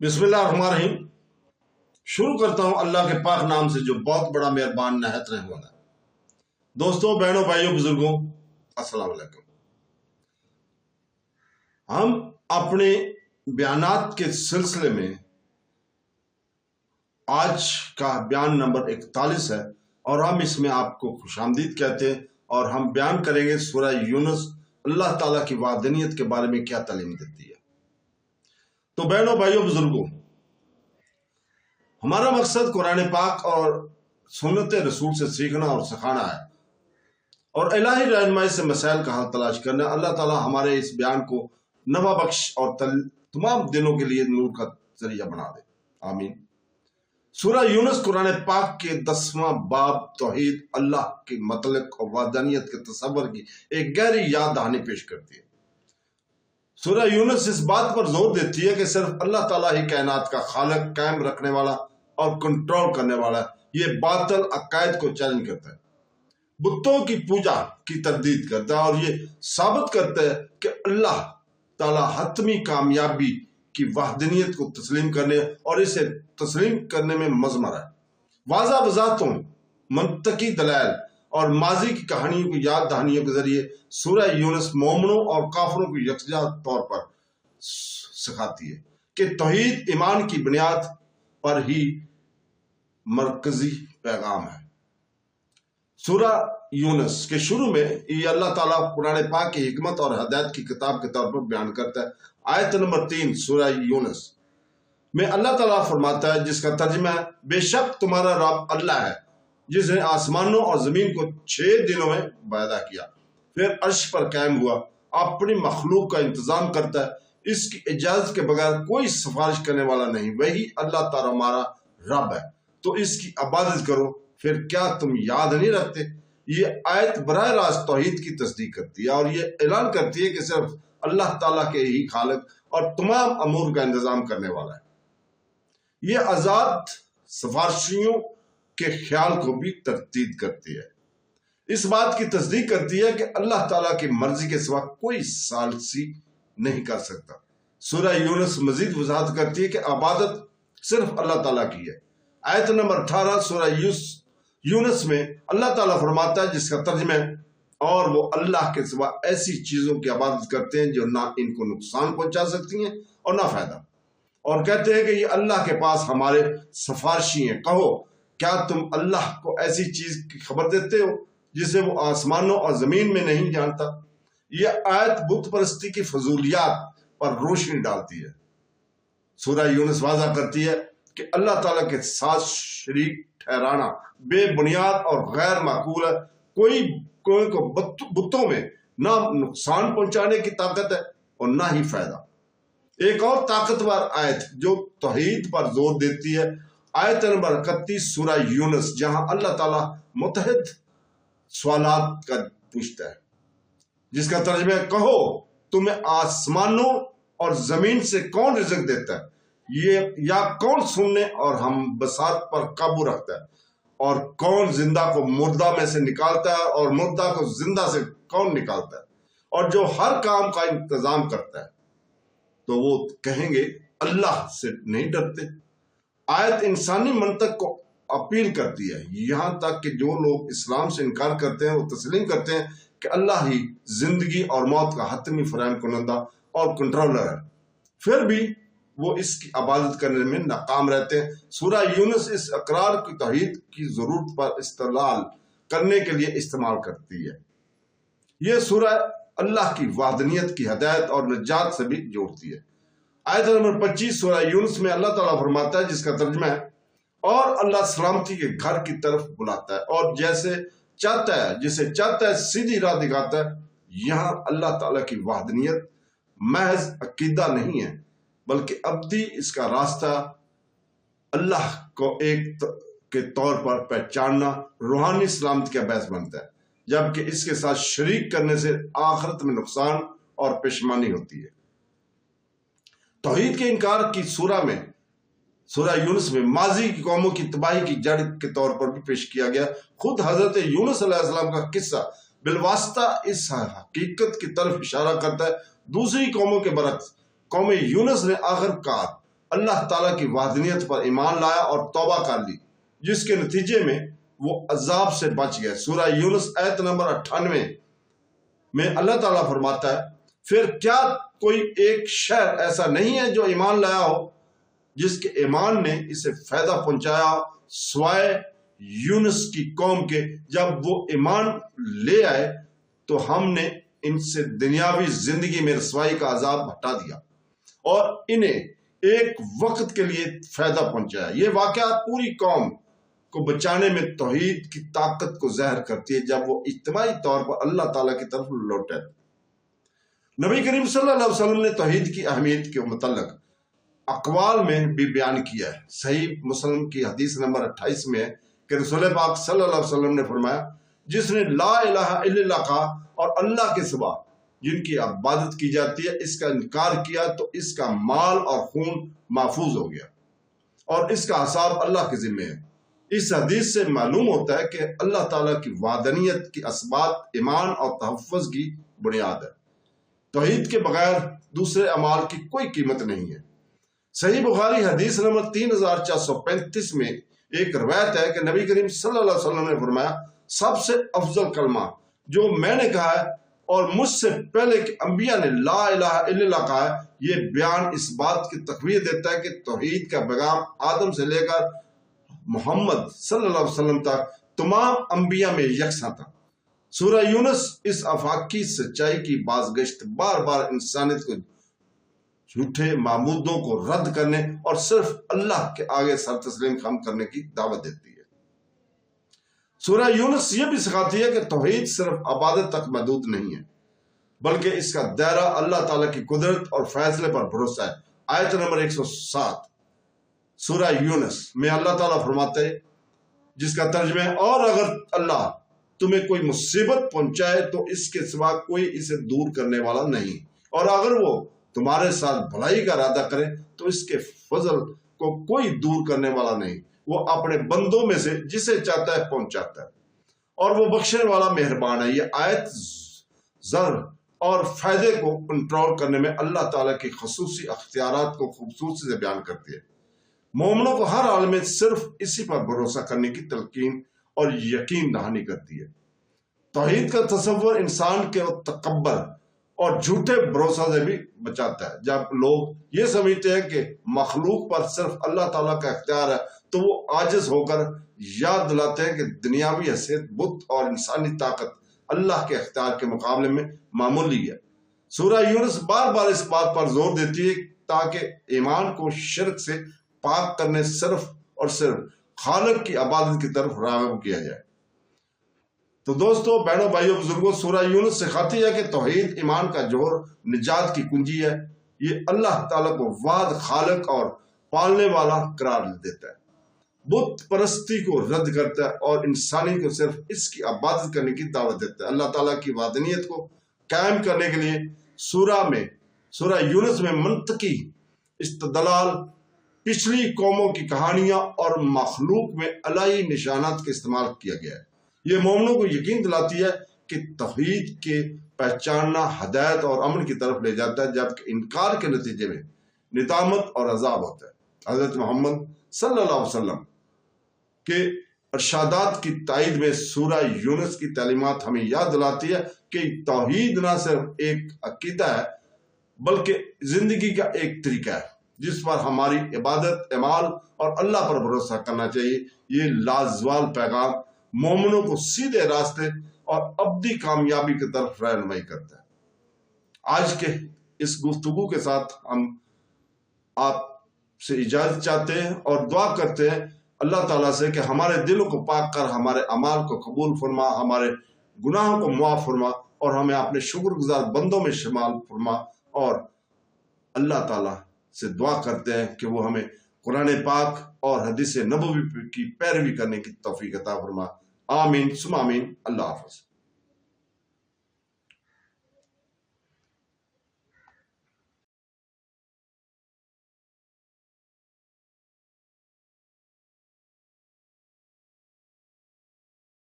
बिस्मिल्लाहिर्रहमानिर्रहीम। शुरू करता हूँ अल्लाह के पाक नाम से जो बहुत बड़ा मेहरबान नहायत रहने वाला है। दोस्तों, बहनों, भाइयों, बुजुर्गों, अस्सलाम वालेकुम। हम अपने बयानात के सिलसिले में आज का बयान नंबर 41 है और हम इसमें आपको खुशामदीद कहते हैं और हम बयान करेंगे सूरह यूनुस अल्लाह ताला की वहदानियत के बारे में क्या तालीम देती है। तो बहनों, भाइयों, बुजुर्गों, हमारा मकसद कुरान पाक और सुन्नत रसूल से सीखना और सिखाना है और इलाही रहनुमाई से मसाइल का हल तलाश करना। अल्लाह ताला हमारे इस बयान को नफा बख्श और तमाम दिनों के लिए नूर का जरिया बना दे, आमीन। सूरह यूनुस कुरान पाक के 10वां बाब तौहीद अल्लाह के मतलब और वहदानियत के तसव्वुर की एक गहरी याद दहानी पेश करती है। सूरह यूनुस इस बात पर जोर देती है कि सिर्फ अल्लाह ताला ही कायनात का खालिक, कायम रखने वाला और कंट्रोल करने वाला है। ये बातिल अकायद को चैलेंज करता है, बुतों की पूजा की तरदीद करता है और ये साबित करता है कि अल्लाह ताला हतमी कामयाबी की वहदानियत को तस्लीम करने और इसे तस्लीम करने में मज़मर है। वाज़ा वज़ाहतों, मंतकी दलाइल और माजी की कहानियों की याद दहानियों के जरिए सूरह यूनुस मोमिनों और काफिरों को यकजा तौर पर सिखाती है कि तौहीद ईमान की बुनियाद पर ही मरकजी पैगाम है। सूरह यूनुस के शुरू में ये अल्लाह ताला कुरान पाक की हिकमत और हदायत की किताब के तौर पर बयान करता है। आयत नंबर 3 सूरह यूनुस में अल्लाह ताला फरमाता है, जिसका तर्जुमा है, बेशक तुम्हारा रब अल्लाह है जिसने आसमानों और जमीन को 6 दिनों में पैदा किया, फिर अर्श पर कायम हुआ, अपनी मखलूक का इंतजाम करता है, इसकी इजाजत के बगैर कोई सिफारिश करने वाला नहीं, वही अल्लाह ताला हमारा रब है, तो इसकी इबादत करो, फिर क्या तुम याद नहीं रखते। ये आयत बराह रास्त तौहीद की तस्दीक करती है और ये ऐलान करती है कि सिर्फ अल्लाह ताला के ही खालिक और तमाम अमूर का इंतजाम करने वाला है। ये आजाद सिफारिशियों के ख्याल को भी तरतीब करती है। इस बात की तस्दीक करती है कि अल्लाह ताला की मर्जी के सिवा कोई सालसी नहीं कर सकता। सूरह यूनुस मजीद वजाहत करती है कि इबादत सिर्फ अल्लाह ताला की है। आयत नंबर 18 सूरह यूनुस में अल्लाह ताला फरमाता है, जिसका तर्जुमा है, और वो अल्लाह के सिवा ऐसी चीजों की इबादत करते हैं जो ना इनको नुकसान पहुंचा सकती हैं और ना फायदा, और कहते हैं कि ये अल्लाह के पास हमारे सिफारिशी हैं। कहो, क्या तुम अल्लाह को ऐसी चीज की खबर देते हो जिसे वो आसमानों और जमीन में नहीं जानता। यह आयत बुत परस्ती की फजूलियात पर रोशनी डालती है। सूरह यूनुस वाज़ा करती है कि अल्लाह ताला के साथ शरीक ठहराना बेबुनियाद और गैर माकूल है। कोई को बुतों में ना नुकसान पहुंचाने की ताकत है और ना ही फायदा। एक और ताकतवर आयत जो तौहीद पर जोर देती है, आयत नंबर 31 सूरह यूनुस, जहां अल्लाह ताला मुतहद सवालात का पूछता है, जिसका तर्जुमा है, कहो तुम्हें आसमानों और जमीन से कौन रिज़्क देता है, ये या कौन सुनने और हम बसात पर काबू रखता है, और कौन जिंदा को मुर्दा में से निकालता है और मुर्दा को जिंदा से कौन निकालता है, और जो हर काम का इंतजाम करता है। तो वो कहेंगे अल्लाह से नहीं डरते। आयत इंसानी मंतक को अपील करती है, यहाँ तक कि जो लोग इस्लाम से इनकार करते हैं वो तस्लीम करते हैं कि अल्लाह ही जिंदगी और मौत का हतमी फराहम कुनंदा और कंट्रोलर है, फिर भी वो इसकी इबादत करने में नाकाम रहते हैं। सूरह यूनुस इस अकरार की तौहीद की जरूरत पर इस्तलाल करने के लिए इस्तेमाल करती है। यह सूरह अल्लाह की वहदानियत की हदायत और निजात से भी जोड़ती है। आयत नंबर 25 सूरह यूनुस में अल्लाह ताला फरमाता है, जिसका तर्जुमा है, और अल्लाह सलामती के घर की तरफ बुलाता है और जैसे चाहता है, जिसे चाहता है सीधी राह दिखाता है। यहाँ अल्लाह ताला की वहदानियत महज अकीदा नहीं है, बल्कि अब्दी इसका रास्ता अल्लाह को एक के तौर पर पहचानना रूहानी सलामती का बायस बनता है, जबकि इसके साथ शरीक करने से आखिरत में नुकसान और पेशमानी होती है। तौहीद के इनकार की सूरह यूनुस में माजी की कौमों की तबाही की जड़ के तौर पर भी पेश किया गया। खुद हजरत यूनुस अलैहिस्सलाम का किस्सा बिलवास्ता इस हकीकत की तरफ इशारा करता है। दूसरी कौमों के बरक्स कौम यूनुस ने आखिरकार اللہ تعالیٰ کی وحدانیت پر ایمان لایا اور توبہ کر لی، جس کے نتیجے میں وہ عذاب سے بچ گئے۔ سورہ یونس آیت نمبر 98 میں اللہ تعالیٰ فرماتا ہے، پھر کیا کوئی ایک شہر ایسا نہیں ہے جو ایمان لایا ہو جس کے ایمان نے اسے فائدہ پہنچایا سوائے یونس کی قوم کے؟ جب وہ ایمان لے آئے تو ہم نے ان سے دنیاوی زندگی میں رسوائی کا عذاب ہٹا دیا اور انہیں ایک وقت کے لیے فائدہ پہنچایا۔ یہ واقعہ پوری قوم کو بچانے میں توحید کی طاقت کو ظاہر کرتی ہے جب وہ اجتماعی طور پر اللہ تعالیٰ کی طرف لوٹے۔ نبی کریم صلی اللہ علیہ وسلم نے توحید کی اہمیت کے متعلق اقوال میں بھی بیان کیا ہے۔ صحیح مسلم کی حدیث نمبر 28 میں ہے کہ رسول پاک صلی اللہ علیہ وسلم نے فرمایا، جس نے لا الہ الا اللہ کہا اور اللہ کے سوا جن کی عبادت کی جاتی ہے اس کا انکار کیا تو اس کا مال اور خون محفوظ ہو گیا اور اس کا حساب اللہ کے ذمہ ہے۔ اس حدیث سے معلوم ہوتا ہے کہ اللہ تعالیٰ کی وحدانیت کی اسبات ایمان اور تحفظ کی بنیاد ہے۔ توحید کے بغیر دوسرے اعمال کی کوئی قیمت نہیں ہے۔ صحیح بخاری حدیث نمبر 3435 میں ایک روایت ہے کہ نبی کریم صلی اللہ علیہ وسلم نے فرمایا، سب سے افضل کلمہ جو میں نے کہا ہے اور مجھ سے پہلے کے انبیاء نے لا الہ الا اللہ کہا ہے، یہ بیان اس بات کی تقویت دیتا ہے کہ توحید کا پیغام آدم سے لے کر محمد صلی اللہ علیہ وسلم تک تمام انبیاء میں یکساں تھا۔ سورہ یونس اس آفاقی سچائی کی بازگشت بار بار انسانیت کو جھوٹے معبودوں کو رد کرنے اور صرف اللہ کے آگے سر تسلیم خم کرنے کی دعوت دیتی ہے۔ سورہ یونس یہ بھی سکھاتی ہے کہ توحید صرف عبادت تک محدود نہیں ہے بلکہ اس کا دائرہ اللہ تعالیٰ کی قدرت اور فیصلے پر بھروسہ ہے۔ آیت نمبر 107 سورہ یونس میں اللہ تعالیٰ فرماتے ہیں، جس کا ترجمہ ہے، اور اگر اللہ تمہیں کوئی مصیبت پہنچائے تو اس کے سوا کوئی اسے دور کرنے والا نہیں، اور اگر وہ تمہارے ساتھ بھلائی کا ارادہ کرے تو اس کے فضل کو کوئی دور کرنے والا نہیں۔ وہ اپنے بندوں میں سے جسے چاہتا ہے پہنچاتا ہے اور وہ بخشنے والا مہربان ہے۔ یہ آیت زر اور فائدے کو کنٹرول کرنے میں اللہ تعالیٰ کی خصوصی اختیارات کو خوبصورتی سے بیان کرتی ہے۔ مومنوں کو ہر حال میں صرف اسی پر بھروسہ کرنے کی تلقین اور یقین دہانی کرتی ہے۔ توحید کا تصور انسان کے تکبر اور جھوٹے بھروسہ سے بھی بچاتا ہے۔ جب لوگ یہ سمجھتے ہیں کہ مخلوق پر صرف اللہ تعالیٰ کا اختیار ہے تو وہ عاجز ہو کر یاد دلاتے ہیں کہ دنیاوی حیثیت بت اور انسانی طاقت اللہ کے اختیار کے مقابلے میں معمولی ہے۔ سورہ یونس بار بار اس بات پر زور دیتی ہے تاکہ ایمان کو شرک سے پاک کرنے صرف اور صرف خالق کی عبادت کی طرف راغب کیا جائے۔ تو دوستو، بہنوں، بھائیوں، بزرگوں، سورہ یونس سکھاتی ہے کہ توحید ایمان کا جوہر، نجات کی کنجی ہے۔ یہ اللہ تعالیٰ کو واحد خالق اور پالنے والا قرار دیتا ہے، بت پرستی کو رد کرتا ہے اور انسانی کو صرف اس کی عبادت کرنے کی دعوت دیتا ہے۔ اللہ تعالیٰ کی وحدانیت کو قائم کرنے کے لیے سورہ یونس میں منطقی استدلال، پچھلی قوموں کی کہانیاں اور مخلوق میں الہی نشانات کا استعمال کیا گیا ہے۔ یہ مومنوں کو یقین دلاتی ہے کہ توحید کے پہچاننا ہدایت اور امن کی طرف لے جاتا ہے، جبکہ انکار کے نتیجے میں ندامت اور عذاب ہوتا ہے۔ حضرت محمد صلی اللہ علیہ وسلم کے ارشادات کی تائید میں سورہ یونس کی تعلیمات ہمیں یاد دلاتی ہے کہ توحید نہ صرف ایک عقیدہ ہے بلکہ زندگی کا ایک طریقہ ہے جس پر ہماری عبادت، اعمال اور اللہ پر بھروسہ کرنا چاہیے۔ یہ لازوال پیغام مومنوں کو سیدھے راستے اور ابدی کامیابی کی طرف رہنمائی کرتا ہے۔ آج کے اس گفتگو کے ساتھ ہم آپ سے اجازت چاہتے ہیں اور دعا کرتے ہیں اللہ تعالیٰ سے کہ ہمارے دلوں کو پاک کر ہمارے اعمال کو قبول فرما، ہمارے گناہوں کو معاف فرما اور ہمیں اپنے شکر گزار بندوں میں شمال فرما۔ اور اللہ تعالیٰ سے دعا کرتے ہیں کہ وہ ہمیں قرآن پاک اور حدیث نبوی کی پیروی کرنے کی توفیق عطا فرما۔ آمین ثم آمین۔ اللہ حافظ۔